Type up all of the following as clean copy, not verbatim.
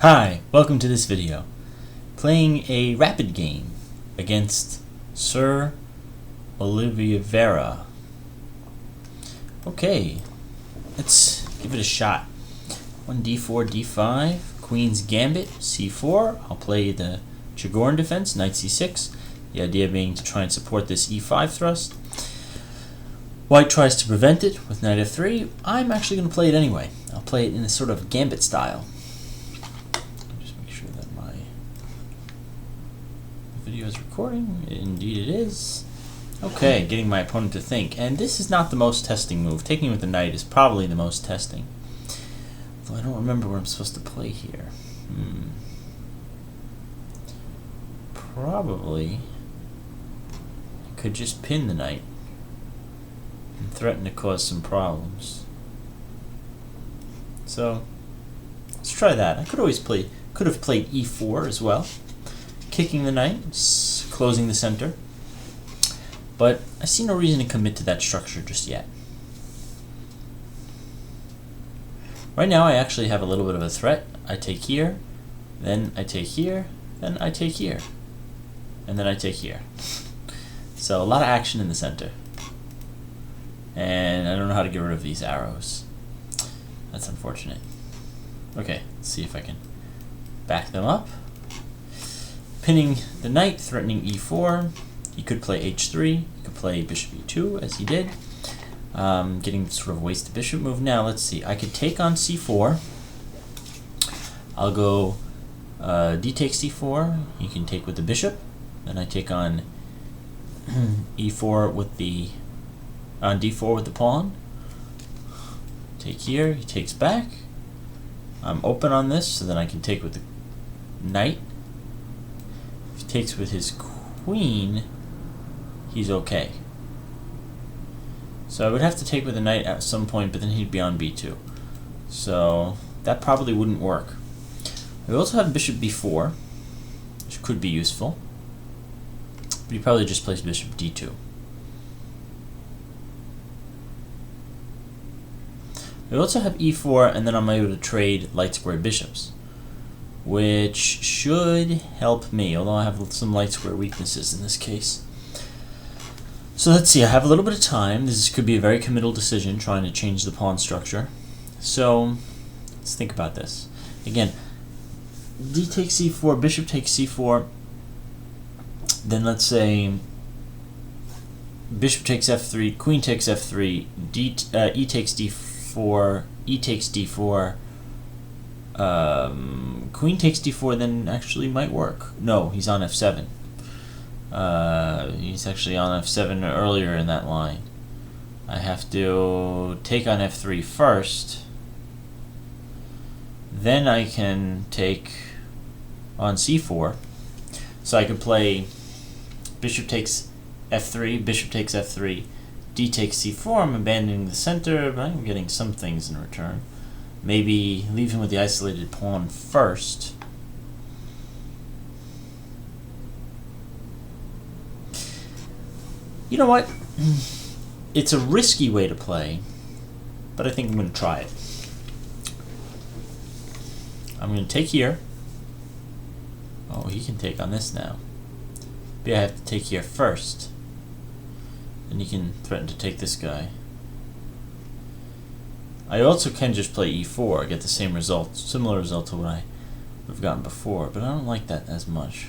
Hi, welcome to this video. Playing a rapid game against SrOliveira. Okay, let's give it a shot. 1d4, d5, Queen's Gambit, c4. I'll play the Chigorin defense, knight c6. The idea being to try and support this e5 thrust. White tries to prevent it with knight f3. I'm actually going to play it anyway. I'll play it in a sort of gambit style. Video is recording. Indeed it is. Okay, getting my opponent to think. And this is not the most testing move. Taking with the knight is probably the most testing. Though I don't remember what I'm supposed to play here. Probably I could just pin the knight and threaten to cause some problems. So let's try that. I could have played e4 as well. Kicking the knight, closing the center, but I see no reason to commit to that structure just yet. Right now I actually have a little bit of a threat. I take here, then I take here, then I take here, and then I take here. So a lot of action in the center. And I don't know how to get rid of these arrows. That's unfortunate. Okay, let's see if I can back them up. Pinning the knight, threatening e4. You could play h3. You could play bishop e2, as he did. Getting sort of wasted bishop move. Now, let's see. I could take on c4. I'll go d takes c4. You can take with the bishop. Then I take on e4 with the on d4 with the pawn. Take here. He takes back. I'm open on this, so then I can take with the knight. If he takes with his queen, he's okay. So I would have to take with the knight at some point, but then he'd be on b2. So that probably wouldn't work. We also have bishop b4, which could be useful. But he probably just plays bishop d2. We also have e4, and then I'm able to trade light square bishops, which should help me, although I have some light square weaknesses in this case. So let's see, I have a little bit of time. This could be a very committal decision, trying to change the pawn structure. So let's think about this. Again, d takes c4, bishop takes c4, then let's say bishop takes f3, queen takes f3, e takes d4, e takes d4, queen takes d4 then actually might work. No, he's on f7. He's actually on f7 earlier in that line. I have to take on f3 first. Then I can take on c4. So I could play bishop takes f3, bishop takes f3, d takes c4. I'm abandoning the center, but I'm getting some things in return. Maybe leave him with the isolated pawn first. You know what? It's a risky way to play, but I think I'm going to try it. I'm going to take here. Oh, he can take on this now. Maybe I have to take here first. Then he can threaten to take this guy. I also can just play e4, get the same result, similar result to what I would have gotten before, but I don't like that as much.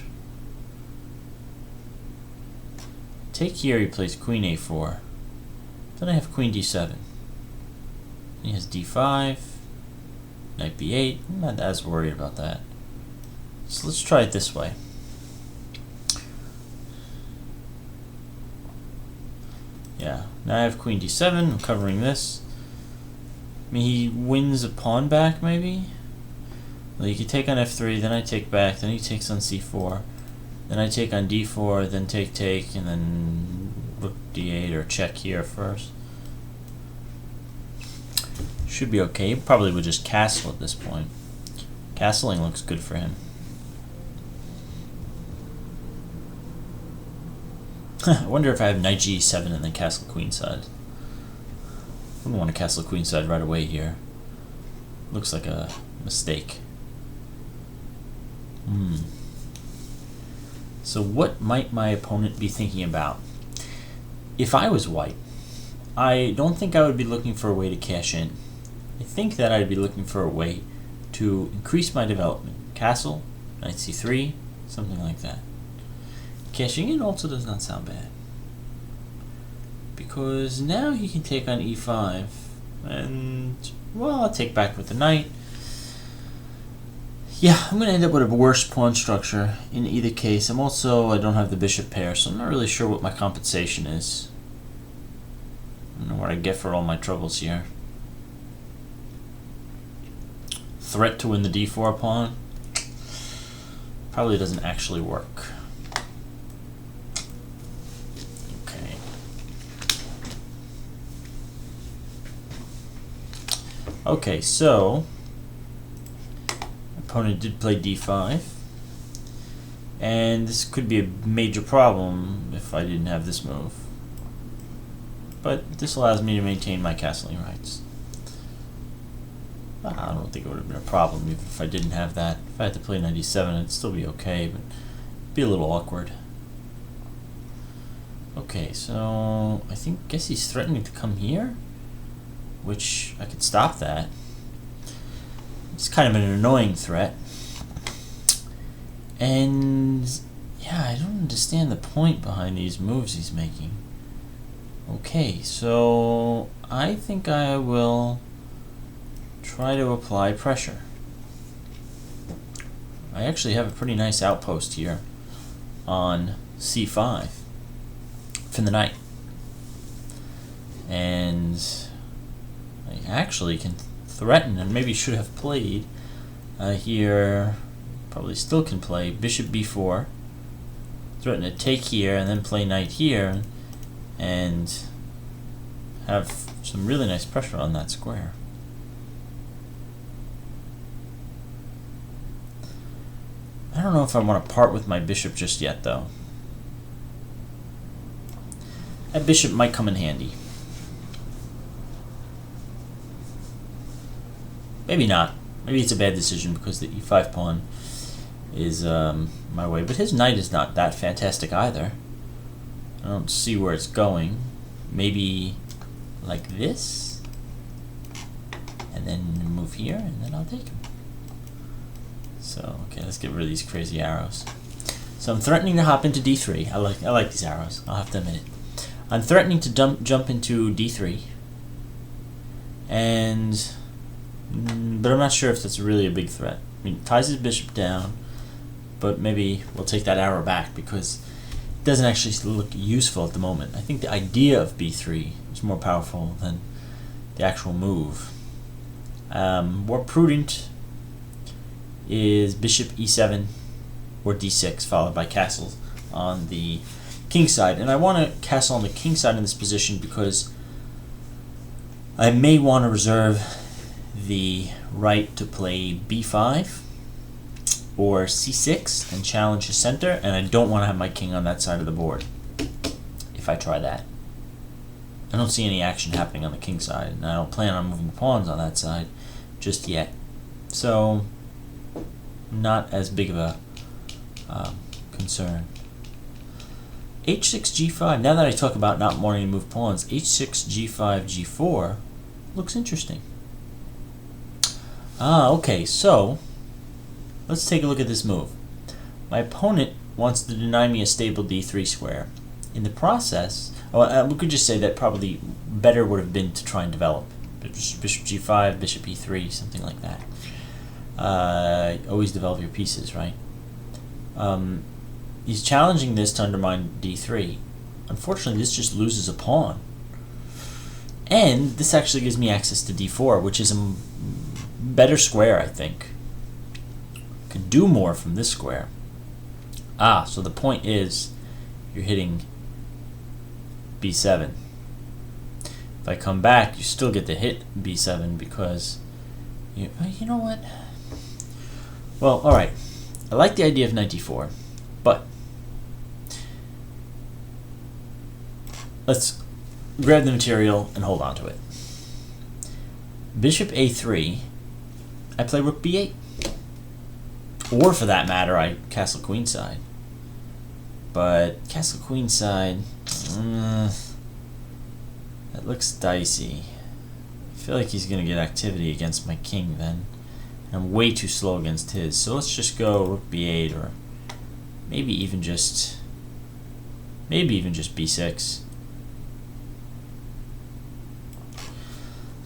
Take here, he plays queen a4. Then I have queen d7. He has d5, knight b8. I'm not as worried about that. So let's try it this way. Yeah, now I have queen d7, I'm covering this. I mean, he wins a pawn back, maybe? Well, you could take on f3, then I take back, then he takes on c4, then I take on d4, then take, and then rook d8 or check here first. Should be okay. He probably would just castle at this point. Castling looks good for him. I wonder if I have knight g7 and then castle queenside. I wouldn't want to castle queenside right away here. Looks like a mistake. So what might my opponent be thinking about? If I was white, I don't think I would be looking for a way to cash in. I think that I'd be looking for a way to increase my development. Castle, knight c3, something like that. Cashing in also does not sound bad, because now he can take on e5, and, well, I'll take back with the knight. Yeah, I'm going to end up with a worse pawn structure in either case. I don't have the bishop pair, so I'm not really sure what my compensation is. I don't know what I get for all my troubles here. Threat to win the d4 pawn probably doesn't actually work. Okay. Okay, so opponent did play d5, and this could be a major problem if I didn't have this move, but this allows me to maintain my castling rights. I don't think it would have been a problem even if I didn't have that. If I had to play knight e7, it'd still be okay, but it'd be a little awkward. Okay, so I guess he's threatening to come here, which I could stop that. It's kind of an annoying threat. And yeah, I don't understand the point behind these moves he's making. Okay, so I think I will try to apply pressure. I actually have a pretty nice outpost here on c5 for the knight. And I actually can threaten, and maybe should have played here, probably still can play bishop b4, threaten to take here and then play knight here and have some really nice pressure on that square. I don't know if I want to part with my bishop just yet, though. That bishop might come in handy. Maybe not. Maybe it's a bad decision because the e5 pawn is my way. But his knight is not that fantastic either. I don't see where it's going. Maybe like this. And then move here, and then I'll take him. So, okay, let's get rid of these crazy arrows. So I'm threatening to hop into d3. I like these arrows, I'll have to admit it. I'm threatening to jump into d3. But I'm not sure if that's really a big threat. I mean, it ties his bishop down, but maybe we'll take that arrow back because it doesn't actually look useful at the moment. I think the idea of b3 is more powerful than the actual move. More prudent is bishop e7 or d6 followed by castles on the king side. And I want to castle on the king side in this position because I may want to reserve the right to play b5 or c6 and challenge his center, and I don't want to have my king on that side of the board if I try that. I don't see any action happening on the king side, and I don't plan on moving pawns on that side just yet. So, not as big of a concern. h6, g5. Now that I talk about not wanting to move pawns, h6, g5, g4 looks interesting. Okay, so let's take a look at this move. My opponent wants to deny me a stable d3 square. In the process, we could just say that probably better would have been to try and develop bishop g5, bishop e3, something like that. Always develop your pieces, right? He's challenging this to undermine d3. Unfortunately, this just loses a pawn. And this actually gives me access to d4, which is a better square, I think. Could do more from this square. So the point is, you're hitting b7. If I come back, you still get to hit b7 because you know what? Well, alright. I like the idea of knight d4, but let's grab the material and hold on to it. Bishop a3, I play rook b8. Or for that matter, I castle queenside. But castle queenside, that looks dicey. I feel like he's going to get activity against my king then. I'm way too slow against his. So let's just go rook b8 or maybe even just b6.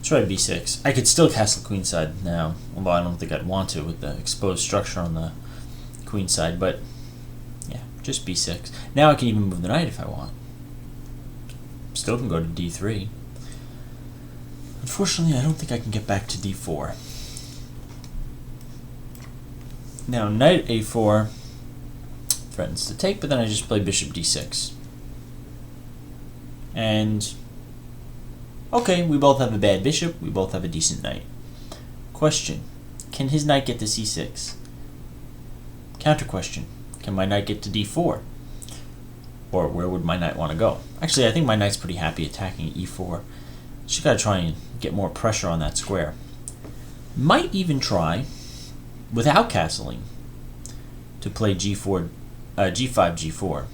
Try b6. I could still castle queenside now, although I don't think I'd want to with the exposed structure on the queenside, but yeah, just b6. Now I can even move the knight if I want. Still can go to d3. Unfortunately, I don't think I can get back to d4. Now knight a4 threatens to take, but then I just play bishop d6. And okay, we both have a bad bishop, we both have a decent knight. Question, can his knight get to c6? Counter question, can my knight get to d4? Or where would my knight want to go? Actually, I think my knight's pretty happy attacking e4. Just gotta try and get more pressure on that square. Might even try, without castling, to play g5, g4.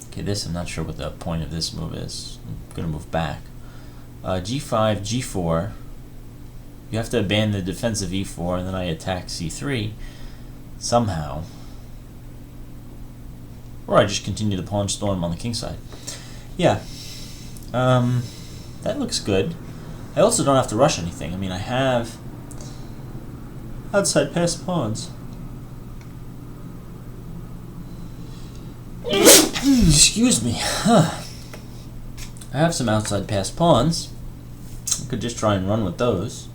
Okay, this, I'm not sure what the point of this move is. I'm going to move back. g5, g4. You have to abandon the defense of e4, and then I attack c3 somehow. Or I just continue the pawn storm on the king side. Yeah. That looks good. I also don't have to rush anything. I mean, I have outside passed pawns. Excuse me. I have some outside passed pawns. I could just try and run with those.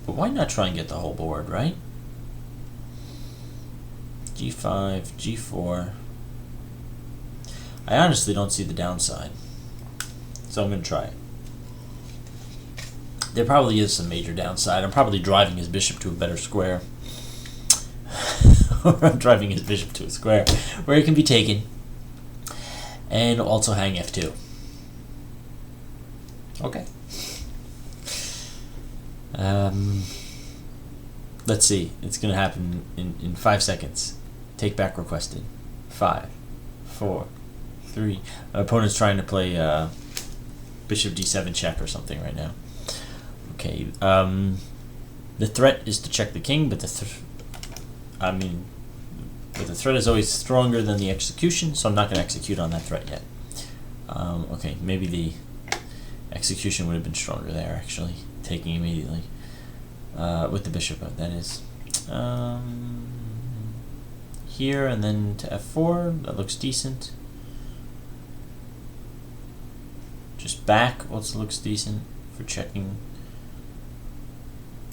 But why not try and get the whole board, right? g5, g4. I honestly don't see the downside. So I'm going to try it. There probably is some major downside. I'm probably driving his bishop to a better square. Or I'm driving his bishop to a square where it can be taken. And also hang f2. Okay. Let's see. It's going to happen in 5 seconds. Take back requested. 5, 4, 3. My opponent's trying to play bishop d7 check or something right now. Okay, the threat is to check the king, but the threat is always stronger than the execution, so I'm not going to execute on that threat yet. Okay, maybe the execution would have been stronger there, actually, taking immediately with the bishop, that is. Here and then to f4, that looks decent. Just back also looks decent for checking.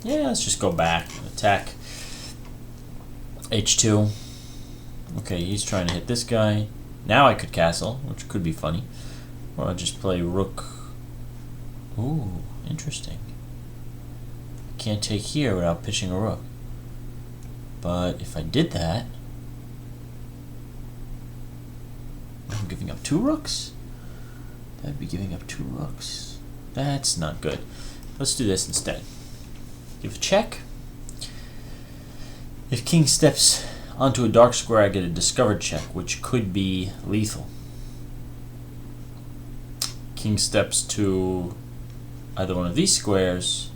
Yeah, let's just go back and attack h2. Okay, he's trying to hit this guy. Now I could castle, which could be funny. Or I'll just play rook. Ooh, interesting. Can't take here without pitching a rook. But if I did that, I'm giving up 2 rooks? That'd be giving up 2 rooks. That's not good. Let's do this instead. Give a check. If king steps onto a dark square, I get a discovered check, which could be lethal. King steps to either one of these squares,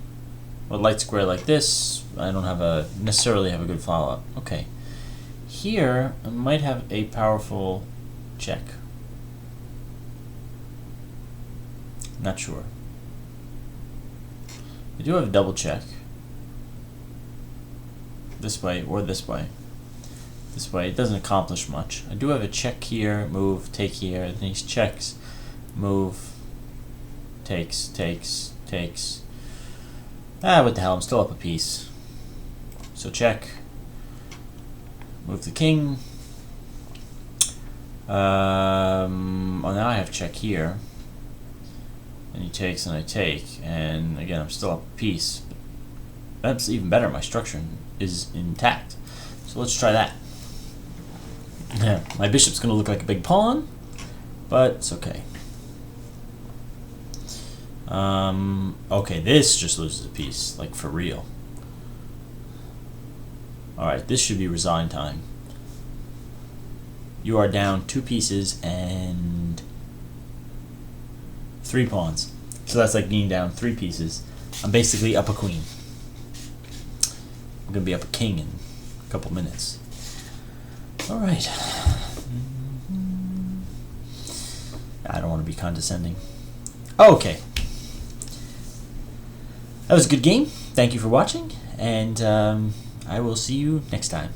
or a light square like this. I don't have necessarily have a good follow-up. Okay. Here, I might have a powerful check. Not sure. I do have a double check. This way or this way. This way, it doesn't accomplish much. I do have a check here, move, take here, then he checks, move, takes, takes, takes. What the hell, I'm still up a piece. So check, move the king. Well, now I have check here. And he takes and I take, and again I'm still up a piece. But that's even better, my structure is intact. So let's try that. Yeah, my bishop's going to look like a big pawn, but it's okay. Okay, this just loses a piece, like for real. Alright, this should be resign time. You are down 2 pieces and 3 pawns. So that's like being down 3 pieces. I'm basically up a queen. I'm going to be up a king in a couple minutes. Alright. I don't want to be condescending. Okay. That was a good game. Thank you for watching, and I will see you next time.